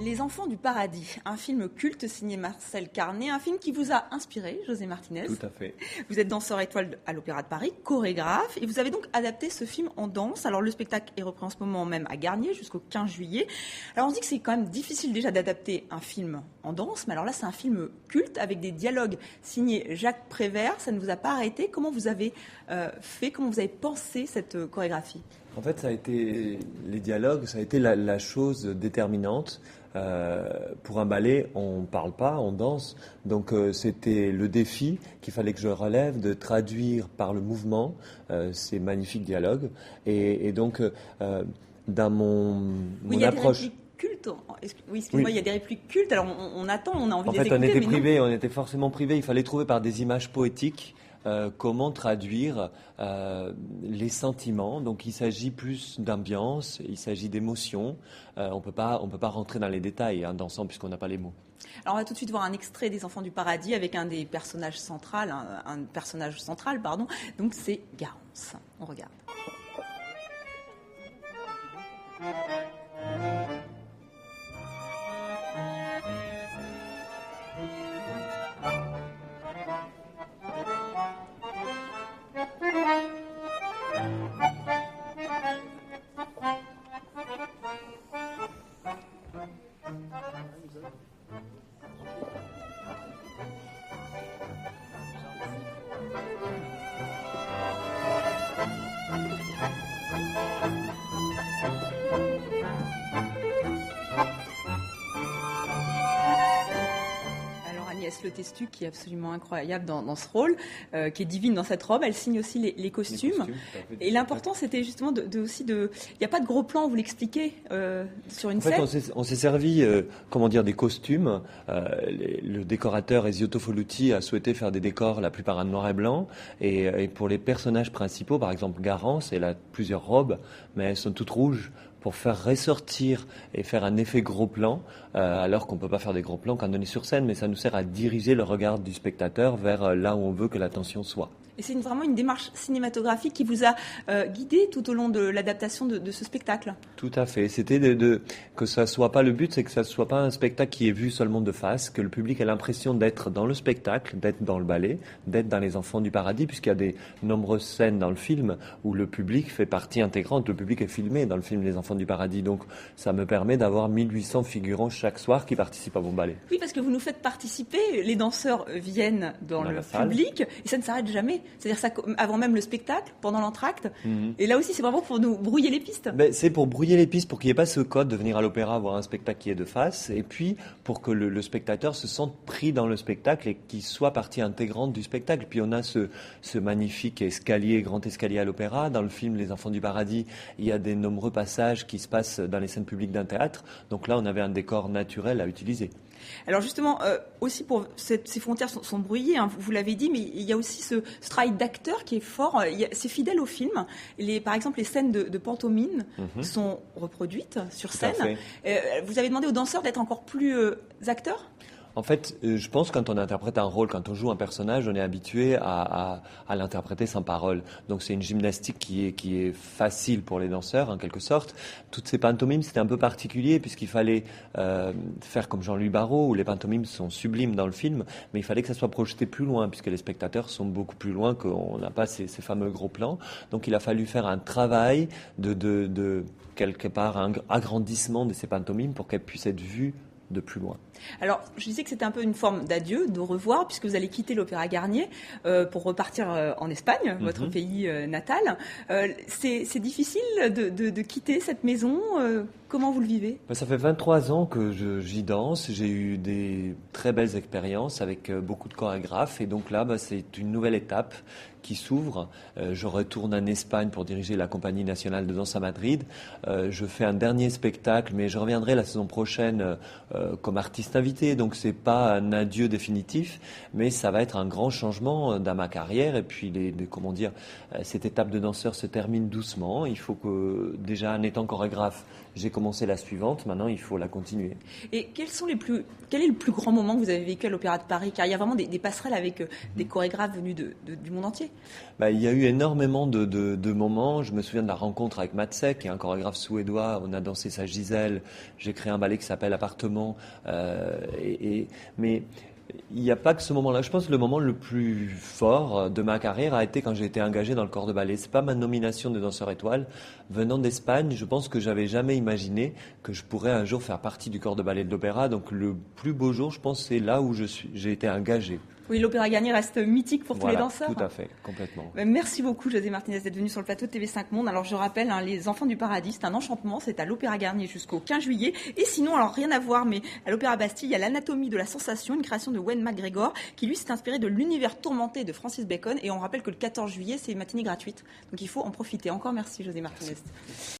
Les Enfants du Paradis, un film culte signé Marcel Carné, un film qui vous a inspiré, José Martinez. Tout à fait. Vous êtes danseur étoile à l'Opéra de Paris, chorégraphe, et vous avez donc adapté ce film en danse. Alors le spectacle est repris en ce moment même à Garnier jusqu'au 15 juillet. Alors on dit que c'est quand même difficile déjà d'adapter un film en danse, mais alors là c'est un film culte avec des dialogues signés Jacques Prévert. Ça ne vous a pas arrêté? Comment vous avez comment vous avez pensé cette chorégraphie? En fait, les dialogues, ça a été la chose déterminante. Pour un ballet, on ne parle pas, on danse. Donc c'était le défi qu'il fallait que je relève de traduire par le mouvement ces magnifiques dialogues. Et donc, dans mon approche... Culte. Oui, excusez-moi, il y a des répliques cultes. Alors on attend, on a envie de les écouter. En fait, on était privés, on était forcément privés. Il fallait trouver par des images poétiques comment traduire les sentiments. Donc il s'agit plus d'ambiance, il s'agit d'émotion. On peut pas rentrer dans les détails en dansant puisqu'on n'a pas les mots. Alors on va tout de suite voir un extrait des Enfants du Paradis avec un des personnages central, pardon. Donc c'est Garance. On regarde. Le Testu qui est absolument incroyable dans ce rôle, qui est divine dans cette robe. Elle signe aussi les costumes. Et l'important, c'était justement il n'y a pas de gros plan, vous l'expliquez, sur une scène. En fait, on s'est servi, des costumes. Le décorateur Ezio Toffolutti a souhaité faire des décors, la plupart en noir et blanc. Et pour les personnages principaux, par exemple Garance, elle a plusieurs robes, mais elles sont toutes rouges, pour faire ressortir et faire un effet gros plan, alors qu'on ne peut pas faire des gros plans quand on est sur scène, mais ça nous sert à diriger le regard du spectateur vers là où on veut que l'attention soit. Et c'est vraiment une démarche cinématographique qui vous a guidé tout au long de l'adaptation de ce spectacle. Tout à fait. C'était que ça soit pas le but, c'est que ça soit pas un spectacle qui est vu seulement de face, que le public ait l'impression d'être dans le spectacle, d'être dans le ballet, d'être dans les Enfants du Paradis, puisqu'il y a des nombreuses scènes dans le film où le public fait partie intégrante. Le public est filmé dans le film Les Enfants du Paradis. Donc ça me permet d'avoir 1800 figurants chaque soir qui participent à mon ballet. Oui, parce que vous nous faites participer, les danseurs viennent dans le public, et ça ne s'arrête jamais. C'est-à-dire ça avant même le spectacle, pendant l'entracte. Et là aussi, c'est vraiment pour nous brouiller les pistes. C'est pour brouiller les pistes, pour qu'il n'y ait pas ce code de venir à l'opéra voir un spectacle qui est de face, et puis pour que le spectateur se sente pris dans le spectacle et qu'il soit partie intégrante du spectacle. Puis on a ce magnifique grand escalier à l'opéra. Dans le film Les Enfants du Paradis, il y a des nombreux passages qui se passent dans les scènes publiques d'un théâtre. Donc là, on avait un décor naturel à utiliser. Alors justement, aussi ces frontières sont brouillées, hein, vous l'avez dit, mais il y a aussi ce travail d'acteur qui est fort, c'est fidèle au film. Par exemple, les scènes de pantomime sont reproduites sur scène. Vous avez demandé aux danseurs d'être encore plus acteurs ? En fait, je pense que quand on interprète un rôle, quand on joue un personnage, on est habitué à l'interpréter sans parole. Donc c'est une gymnastique qui est facile pour les danseurs, en quelque sorte. Toutes ces pantomimes, c'était un peu particulier puisqu'il fallait faire comme Jean-Louis Barrault, où les pantomimes sont sublimes dans le film, mais il fallait que ça soit projeté plus loin, puisque les spectateurs sont beaucoup plus loin, qu'on n'a pas ces fameux gros plans. Donc il a fallu faire un travail de quelque part, un agrandissement de ces pantomimes pour qu'elles puissent être vues de plus loin. Alors, je disais que c'était un peu une forme d'adieu, de revoir, puisque vous allez quitter l'Opéra Garnier pour repartir en Espagne, votre pays natal. C'est difficile de quitter cette maison. Comment vous le vivez ? Ça fait 23 ans que j'y danse. J'ai eu des très belles expériences avec beaucoup de chorégraphes. Et donc là, c'est une nouvelle étape qui s'ouvre. Je retourne en Espagne pour diriger la Compagnie nationale de danse à Madrid. Je fais un dernier spectacle, mais je reviendrai la saison prochaine comme artiste invité. Donc c'est pas un adieu définitif, mais ça va être un grand changement dans ma carrière. Et puis cette étape de danseur se termine doucement. Il faut que déjà, en étant chorégraphe, j'ai commencé commencé la suivante, maintenant il faut la continuer. Et quel est le plus grand moment que vous avez vécu à l'Opéra de Paris? Car il y a vraiment des passerelles avec des chorégraphes venus du monde entier. Il y a eu énormément de moments. Je me souviens de la rencontre avec Matsek, qui est un chorégraphe suédois. On a dansé sa Gisèle. J'ai créé un ballet qui s'appelle Appartement. Mais il n'y a pas que ce moment-là. Je pense que le moment le plus fort de ma carrière a été quand j'ai été engagé dans le corps de ballet. C'est pas ma nomination de danseur étoile. Venant d'Espagne, je pense que j'avais jamais imaginé que je pourrais un jour faire partie du corps de ballet de l'opéra. Donc le plus beau jour, je pense, c'est là où j'ai été engagé. Oui, l'Opéra Garnier reste mythique pour tous les danseurs. Tout à fait, complètement. Merci beaucoup, José Martinez, d'être venu sur le plateau de TV5 Monde. Alors, je rappelle, Les Enfants du Paradis, c'est un enchantement. C'est à l'Opéra Garnier jusqu'au 15 juillet. Et sinon, alors rien à voir, mais à l'Opéra Bastille, il y a l'Anatomie de la sensation, une création de Wayne McGregor, qui lui s'est inspiré de l'univers tourmenté de Francis Bacon. Et on rappelle que le 14 juillet, c'est une matinée gratuite. Donc, il faut en profiter. Encore merci, José Martinez. Merci.